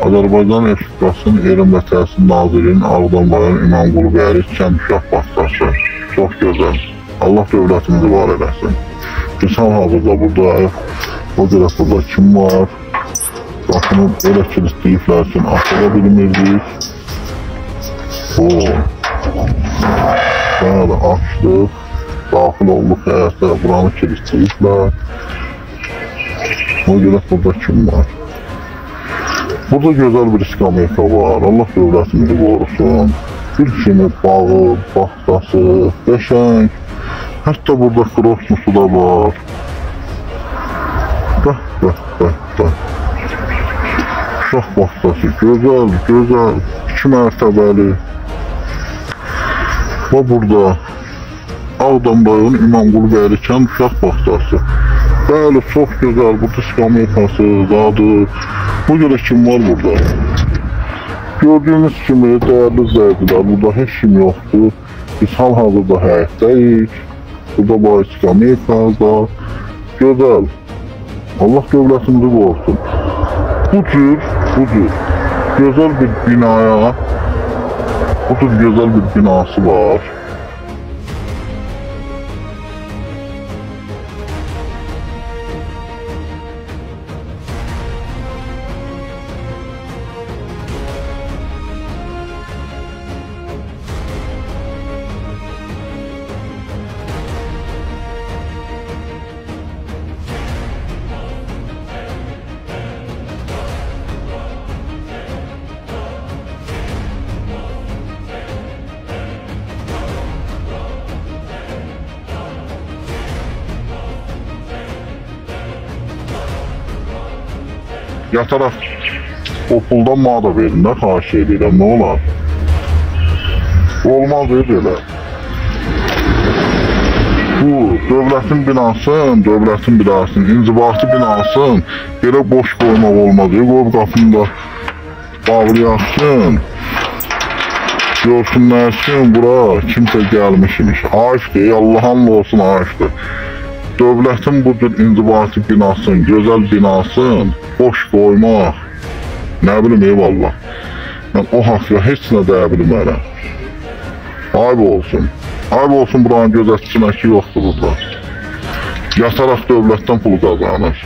Azərbaycan Respublikasının Elm və Təhsil Nazirinin Ağdam rayon İmamqulu kənd uşaq bağçası. Çox gözəl. Allah dövlətimizi var eləsin. Biz hal-hazırda buradayıq. O görə burada kim var? Qapını elə kilitləyiblər ki, açıla bilmirdik. Bəli, açdıq. Daxil olduq həyətdə, buranı kilitləyiblər. O görə burada kim var? Burada gözəl bir iskamiyka var. Allah dövlətimizi qorusun. Bir kimi bağı, baxtası, qəşəng. Hətta burada krosmusu da var. Uşaq baxtası, gözəl, gözəl. 2 mərtəbəli. Və burada Ağdam rayon İmamqulu kənd uşaq baxtası. Bəli, çox gözəl. Burada iskamiyakası, zadı. Bu görə kim var burada? Gördüyünüz kimi dəyərli izləyicilər, burada heç kim yoxdur. Biz hal-hazırda həyətdəyik. Burada var iskamiyakası. Gözəl. Allah dövlətimizi qorusun. Bu cür gözəl bir binaya, bu cür gözəl bir binası var. Yataraq o puldan mənə da verin də, xahiş edirəm, nə olar? Olmaz belə. Bu, dövlətin binasının, inzibati binasının belə boş qoymaq olmaz. Qoyub qapını da bağlayaqsın. Görsünlər ki, bura kimsə gəlmişmiş. Ayıqdır, Allah'ın olsun ayıqdır. Dövlətin bu cür inzibati binasının, gözəl binasının boş qoymaq, nə bilim eyvallah. Mən o haqqa heç nə deyə bilmərəm. Ayıb olsun. Ayıb olsun buranın gözətçisinə ki, yoxdur burada. Yataraq dövlətdən pul qazanır.